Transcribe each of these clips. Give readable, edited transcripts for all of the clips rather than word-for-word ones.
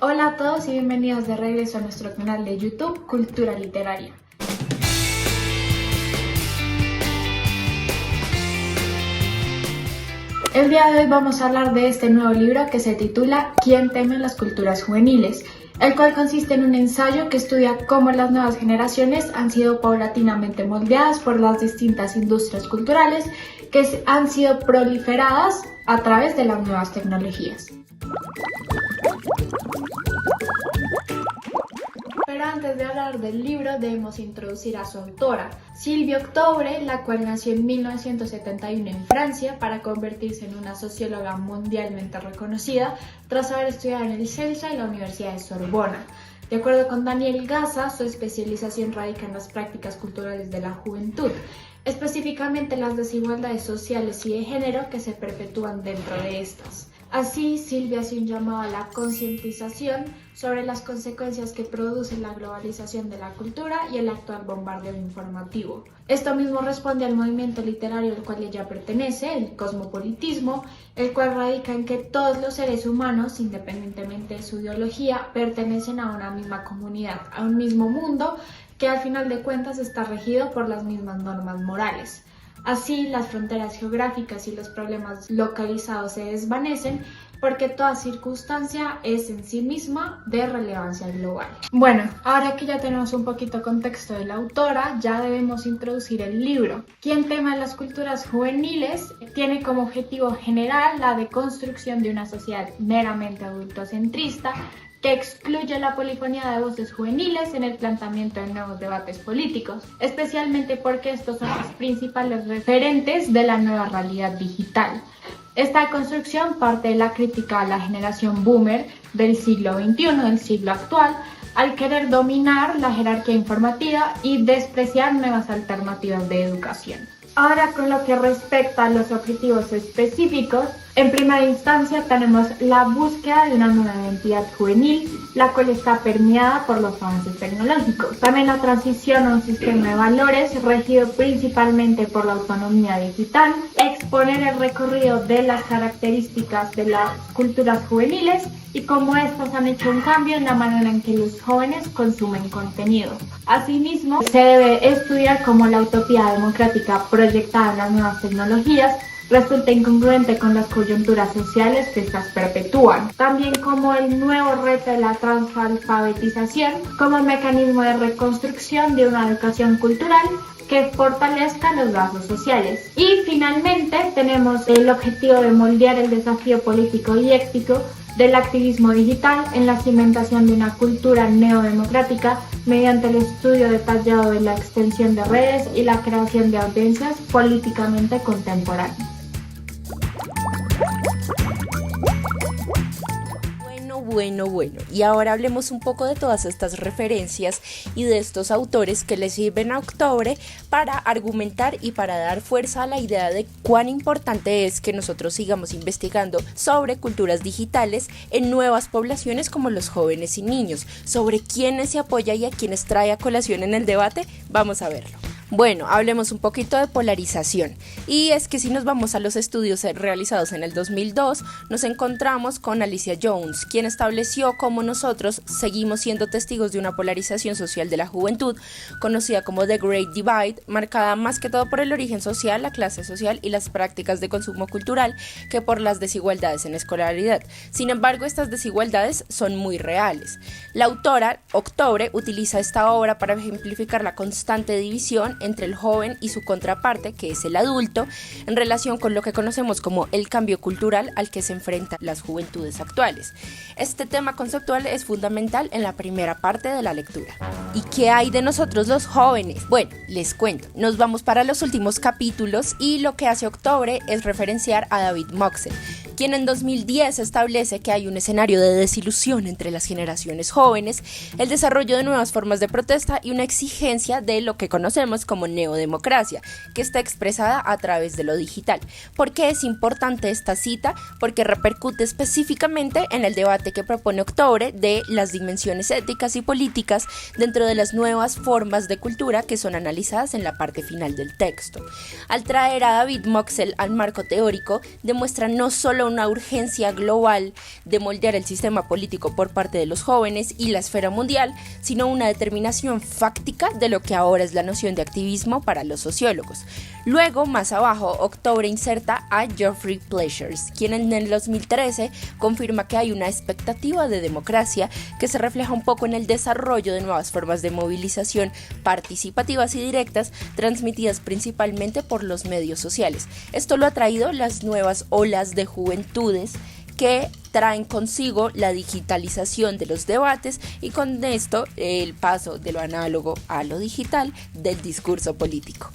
Hola a todos y bienvenidos de regreso a nuestro canal de YouTube Cultura Literaria. El día de hoy vamos a hablar de este nuevo libro que se titula ¿Quién teme las culturas juveniles?, el cual consiste en un ensayo que estudia cómo las nuevas generaciones han sido paulatinamente moldeadas por las distintas industrias culturales que han sido proliferadas a través de las nuevas tecnologías. Pero antes de hablar del libro debemos introducir a su autora, Sylvie Octobre, la cual nació en 1971 en Francia para convertirse en una socióloga mundialmente reconocida tras haber estudiado en el CELSA y la Universidad de Sorbona. De acuerdo con Daniel Gasa, su especialización radica en las prácticas culturales de la juventud, específicamente las desigualdades sociales y de género que se perpetúan dentro de estas. Así, Sylvie hace un llamado a la concientización sobre las consecuencias que produce la globalización de la cultura y el actual bombardeo informativo. Esto mismo responde al movimiento literario al cual ella pertenece, el cosmopolitismo, el cual radica en que todos los seres humanos, independientemente de su ideología, pertenecen a una misma comunidad, a un mismo mundo que al final de cuentas está regido por las mismas normas morales. Así, las fronteras geográficas y los problemas localizados se desvanecen porque toda circunstancia es en sí misma de relevancia global. Bueno, ahora que ya tenemos un poquito contexto de la autora, ya debemos introducir el libro. ¿Quién teme las culturas juveniles? Tiene como objetivo general la deconstrucción de una sociedad meramente adultocentrista que excluye la polifonía de voces juveniles en el planteamiento de nuevos debates políticos, especialmente porque estos son los principales referentes de la nueva realidad digital. Esta construcción parte de la crítica a la generación boomer del siglo XXI, del siglo actual, al querer dominar la jerarquía informativa y despreciar nuevas alternativas de educación. Ahora, con lo que respecta a los objetivos específicos, en primera instancia tenemos la búsqueda de una nueva identidad juvenil, la cual está permeada por los avances tecnológicos. También la transición a un sistema de valores regido principalmente por la autonomía digital, exponer el recorrido de las características de las culturas juveniles y cómo estas han hecho un cambio en la manera en que los jóvenes consumen contenido. Asimismo, se debe estudiar cómo la utopía democrática proyectada en las nuevas tecnologías resulta incongruente con las coyunturas sociales que estas perpetúan. También como el nuevo reto de la transalfabetización como mecanismo de reconstrucción de una educación cultural que fortalezca los lazos sociales. Y finalmente tenemos el objetivo de moldear el desafío político y ético del activismo digital en la cimentación de una cultura neodemocrática mediante el estudio detallado de la extensión de redes y la creación de audiencias políticamente contemporáneas. Bueno, y ahora hablemos un poco de todas estas referencias y de estos autores que le sirven a Octobre para argumentar y para dar fuerza a la idea de cuán importante es que nosotros sigamos investigando sobre culturas digitales en nuevas poblaciones como los jóvenes y niños. Sobre quiénes se apoya y a quiénes trae a colación en el debate, vamos a verlo. Bueno, hablemos un poquito de polarización, y es que si nos vamos a los estudios realizados en el 2002, nos encontramos con Alicia Jones, quien estableció cómo nosotros seguimos siendo testigos de una polarización social de la juventud, conocida como The Great Divide, marcada más que todo por el origen social, la clase social y las prácticas de consumo cultural que por las desigualdades en escolaridad. Sin embargo, estas desigualdades son muy reales. La autora, Octobre, utiliza esta obra para ejemplificar la constante división entre el joven y su contraparte, que es el adulto, en relación con lo que conocemos como el cambio cultural al que se enfrentan las juventudes actuales. Este tema conceptual es fundamental en la primera parte de la lectura. ¿Y qué hay de nosotros los jóvenes? Bueno, les cuento, nos vamos para los últimos capítulos y lo que hace Octobre es referenciar a David Moxell, quien en 2010 establece que hay un escenario de desilusión entre las generaciones jóvenes, el desarrollo de nuevas formas de protesta y una exigencia de lo que conocemos como neodemocracia, que está expresada a través de lo digital. ¿Por qué es importante esta cita? Porque repercute específicamente en el debate que propone Octobre de las dimensiones éticas y políticas dentro de las nuevas formas de cultura que son analizadas en la parte final del texto. Al traer a David Moxell al marco teórico, demuestra no solo una urgencia global de moldear el sistema político por parte de los jóvenes y la esfera mundial, sino una determinación fáctica de lo que ahora es la noción de activismo para los sociólogos. Luego, más abajo, Octobre inserta a Geoffrey Pleasures, quien en el 2013 confirma que hay una expectativa de democracia que se refleja un poco en el desarrollo de nuevas formas de movilización participativas y directas transmitidas principalmente por los medios sociales. Esto lo ha traído las nuevas olas de juventudes que traen consigo la digitalización de los debates y con esto el paso de lo análogo a lo digital del discurso político.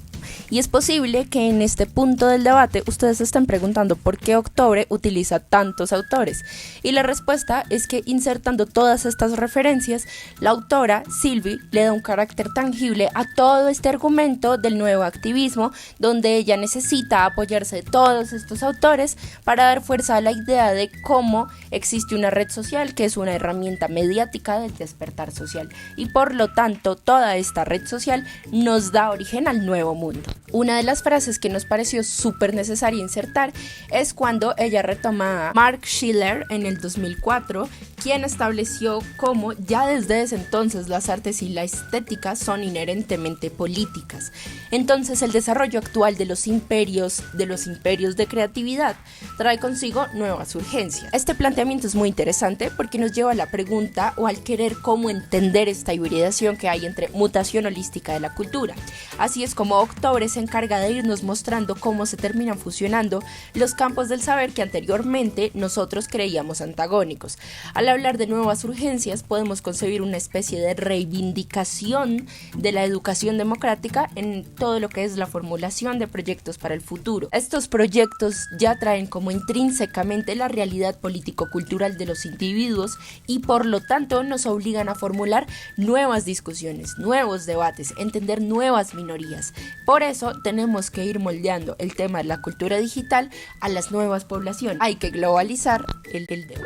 Y es posible que en este punto del debate ustedes se estén preguntando por qué Octobre utiliza tantos autores. Y la respuesta es que insertando todas estas referencias, la autora, Sylvie, le da un carácter tangible a todo este argumento del nuevo activismo, donde ella necesita apoyarse de todos estos autores para dar fuerza a la idea de cómo existe una red social que es una herramienta mediática del despertar social. Y por lo tanto, toda esta red social nos da origen al nuevo mundo. Una de las frases que nos pareció súper necesaria insertar es cuando ella retoma a Mark Schiller en el 2004, quien estableció cómo ya desde ese entonces las artes y la estética son inherentemente políticas. Entonces el desarrollo actual de los imperios de creatividad trae consigo nuevas urgencias. Este planteamiento es muy interesante porque nos lleva a la pregunta o al querer cómo entender esta hibridación que hay entre mutación holística de la cultura. Así es como Octobre se encarga de irnos mostrando cómo se terminan fusionando los campos del saber que anteriormente nosotros creíamos antagónicos. Al hablar de nuevas urgencias, podemos concebir una especie de reivindicación de la educación democrática en todo lo que es la formulación de proyectos para el futuro. Estos proyectos ya traen como intrínsecamente la realidad político-cultural de los individuos y por lo tanto nos obligan a formular nuevas discusiones, nuevos debates, entender nuevas minorías. Por eso tenemos que ir moldeando el tema de la cultura digital a las nuevas poblaciones. Hay que globalizar el debate.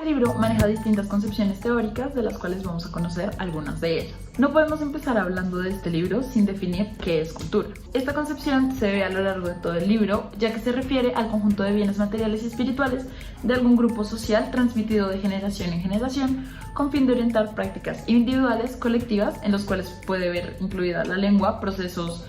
El libro maneja distintas concepciones teóricas, de las cuales vamos a conocer algunas de ellas. No podemos empezar hablando de este libro sin definir qué es cultura. Esta concepción se ve a lo largo de todo el libro, ya que se refiere al conjunto de bienes materiales y espirituales de algún grupo social transmitido de generación en generación, con fin de orientar prácticas individuales, colectivas, en los cuales puede ver incluida la lengua, procesos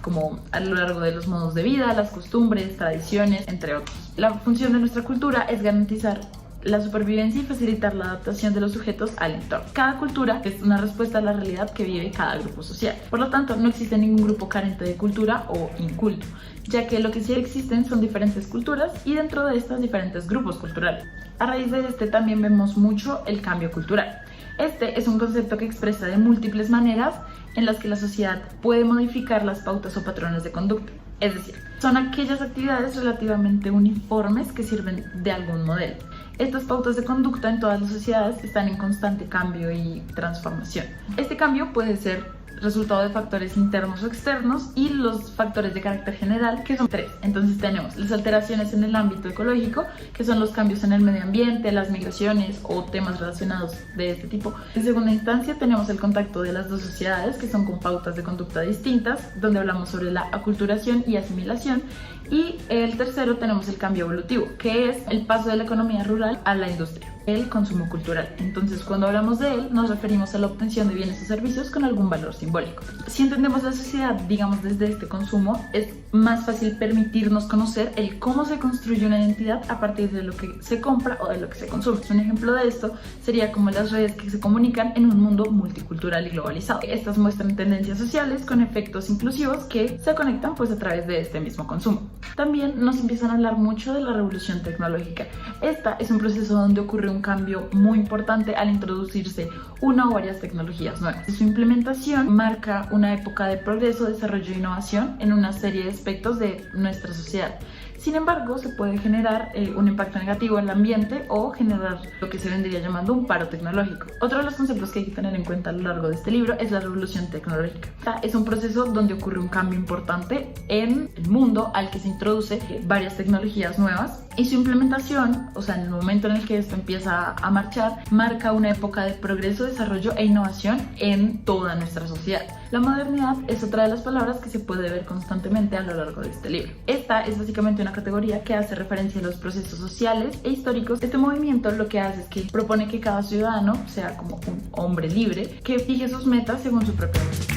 como a lo largo de los modos de vida, las costumbres, tradiciones, entre otros. La función de nuestra cultura es garantizar la supervivencia y facilitar la adaptación de los sujetos al entorno. Cada cultura es una respuesta a la realidad que vive cada grupo social. Por lo tanto, no existe ningún grupo carente de cultura o inculto, ya que lo que sí existen son diferentes culturas y dentro de estas diferentes grupos culturales. A raíz de este también vemos mucho el cambio cultural. Este es un concepto que expresa de múltiples maneras en las que la sociedad puede modificar las pautas o patrones de conducta. Es decir, son aquellas actividades relativamente uniformes que sirven de algún modelo. Estas pautas de conducta en todas las sociedades están en constante cambio y transformación. Este cambio puede ser resultado de factores internos o externos y los factores de carácter general, que son tres. Entonces tenemos las alteraciones en el ámbito ecológico, que son los cambios en el medio ambiente, las migraciones o temas relacionados de este tipo. En segunda instancia tenemos el contacto de las dos sociedades, que son con pautas de conducta distintas, donde hablamos sobre la aculturación y asimilación. Y el tercero tenemos el cambio evolutivo, que es el paso de la economía rural a la industria, el consumo cultural. Entonces, cuando hablamos de él, nos referimos a la obtención de bienes o servicios con algún valor simbólico. Si entendemos la sociedad, digamos, desde este consumo, es más fácil permitirnos conocer el cómo se construye una identidad a partir de lo que se compra o de lo que se consume. Un ejemplo de esto sería como las redes que se comunican en un mundo multicultural y globalizado. Estas muestran tendencias sociales con efectos inclusivos que se conectan pues a través de este mismo consumo. También nos empiezan a hablar mucho de la revolución tecnológica. Esta es un proceso donde ocurre un cambio muy importante al introducirse una o varias tecnologías nuevas. Su implementación marca una época de progreso, desarrollo e innovación en una serie de aspectos de nuestra sociedad. Sin embargo, se puede generar un impacto negativo en el ambiente o generar lo que se vendría llamando un paro tecnológico. Otro de los conceptos que hay que tener en cuenta a lo largo de este libro es la revolución tecnológica. Es un proceso donde ocurre un cambio importante en el mundo al que se introduce varias tecnologías nuevas Y su implementación, o sea, en el momento en el que esto empieza a marchar, marca una época de progreso, desarrollo e innovación en toda nuestra sociedad. La modernidad es otra de las palabras que se puede ver constantemente a lo largo de este libro. Esta es básicamente una categoría que hace referencia a los procesos sociales e históricos. Este movimiento lo que hace es que propone que cada ciudadano sea como un hombre libre que fije sus metas según su propia voluntad.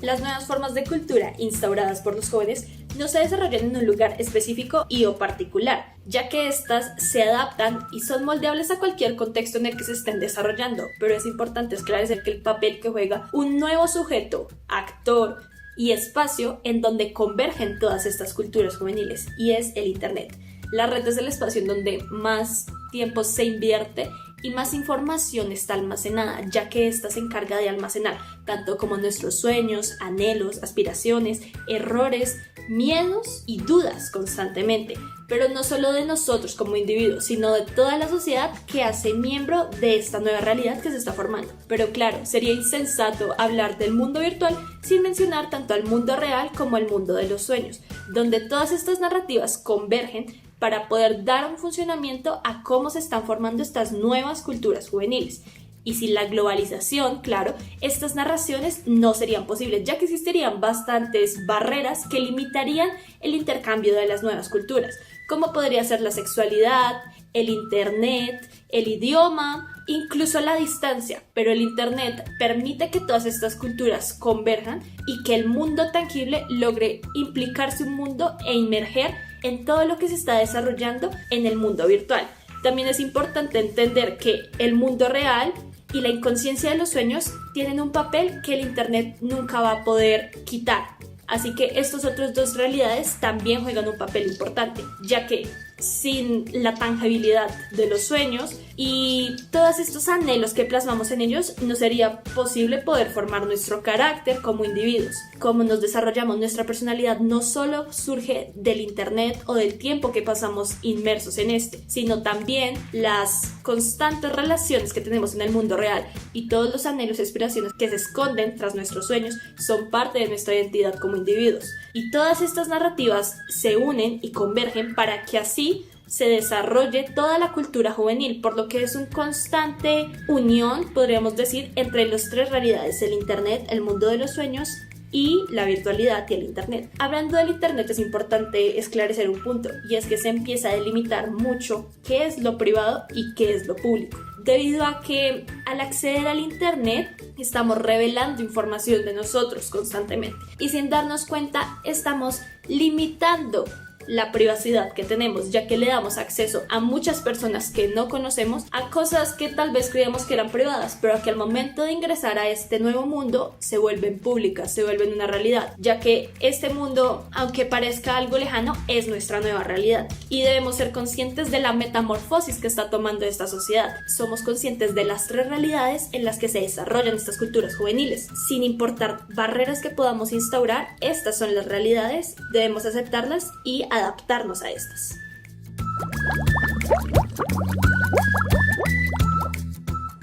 Las nuevas formas de cultura instauradas por los jóvenes no se desarrollan en un lugar específico y o particular, ya que éstas se adaptan y son moldeables a cualquier contexto en el que se estén desarrollando, pero es importante esclarecer que el papel que juega un nuevo sujeto, actor y espacio en donde convergen todas estas culturas juveniles, y es el Internet. La red es el espacio en donde más tiempo se invierte y más información está almacenada, ya que ésta se encarga de almacenar tanto como nuestros sueños, anhelos, aspiraciones, errores, miedos y dudas constantemente, pero no solo de nosotros como individuos, sino de toda la sociedad que hace miembro de esta nueva realidad que se está formando. Pero claro, sería insensato hablar del mundo virtual sin mencionar tanto al mundo real como al mundo de los sueños, donde todas estas narrativas convergen para poder dar un funcionamiento a cómo se están formando estas nuevas culturas juveniles. Y sin la globalización, claro, estas narraciones no serían posibles, ya que existirían bastantes barreras que limitarían el intercambio de las nuevas culturas, como podría ser la sexualidad, el internet, el idioma, incluso la distancia. Pero el internet permite que todas estas culturas converjan y que el mundo tangible logre implicarse un mundo e inmerger en todo lo que se está desarrollando en el mundo virtual. También es importante entender que el mundo real y la inconsciencia de los sueños tienen un papel que el internet nunca va a poder quitar. Así que estos otros dos realidades también juegan un papel importante, ya que sin la tangibilidad de los sueños y todos estos anhelos que plasmamos en ellos, no sería posible poder formar nuestro carácter como individuos. Cómo nos desarrollamos, nuestra personalidad no solo surge del internet o del tiempo que pasamos inmersos en este, sino también las constantes relaciones que tenemos en el mundo real, y todos los anhelos y aspiraciones que se esconden tras nuestros sueños son parte de nuestra identidad como individuos. Y todas estas narrativas se unen y convergen para que así se desarrolle toda la cultura juvenil, por lo que es una constante unión, podríamos decir, entre las tres realidades: el internet, el mundo de los sueños y la virtualidad y el internet. Hablando del internet, es importante esclarecer un punto, y es que se empieza a delimitar mucho qué es lo privado y qué es lo público, debido a que al acceder al internet estamos revelando información de nosotros constantemente, y sin darnos cuenta estamos limitando la privacidad que tenemos, ya que le damos acceso a muchas personas que no conocemos a cosas que tal vez creíamos que eran privadas, pero que al momento de ingresar a este nuevo mundo se vuelven públicas, se vuelven una realidad, ya que este mundo, aunque parezca algo lejano, es nuestra nueva realidad, y debemos ser conscientes de la metamorfosis que está tomando esta sociedad. Somos conscientes de las tres realidades en las que se desarrollan estas culturas juveniles, sin importar barreras que podamos instaurar. Estas son las realidades, debemos aceptarlas y adaptarnos a estas.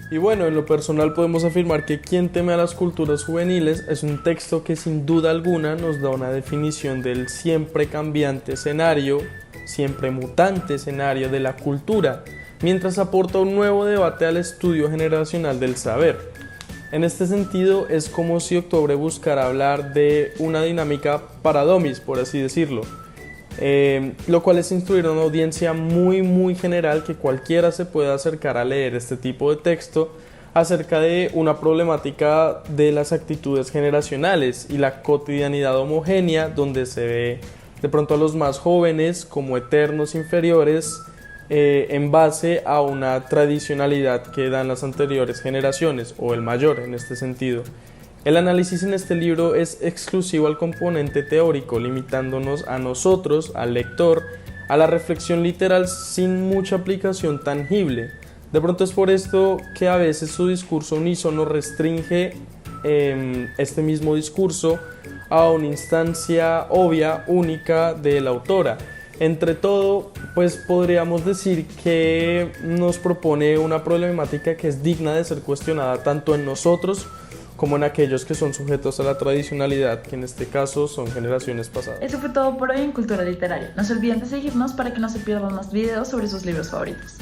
Y bueno, en lo personal podemos afirmar que Quien teme a las culturas juveniles es un texto que sin duda alguna nos da una definición del siempre cambiante escenario, siempre mutante escenario de la cultura, mientras aporta un nuevo debate al estudio generacional del saber. En este sentido, es como si Octubre buscara hablar de una dinámica para dummies, por así decirlo, lo cual es instruir a una audiencia muy general que cualquiera se pueda acercar a leer este tipo de texto acerca de una problemática de las actitudes generacionales y la cotidianidad homogénea, donde se ve de pronto a los más jóvenes como eternos inferiores en base a una tradicionalidad que dan las anteriores generaciones, o el mayor en este sentido. El análisis en este libro es exclusivo al componente teórico, limitándonos a nosotros, al lector, a la reflexión literal sin mucha aplicación tangible. De pronto es por esto que a veces su discurso unísono restringe este mismo discurso a una instancia obvia, única de la autora. Entre todo, pues podríamos decir que nos propone una problemática que es digna de ser cuestionada tanto en nosotros como en aquellos que son sujetos a la tradicionalidad, que en este caso son generaciones pasadas. Eso fue todo por hoy en Cultura Literaria. No se olviden de seguirnos para que no se pierdan más videos sobre sus libros favoritos.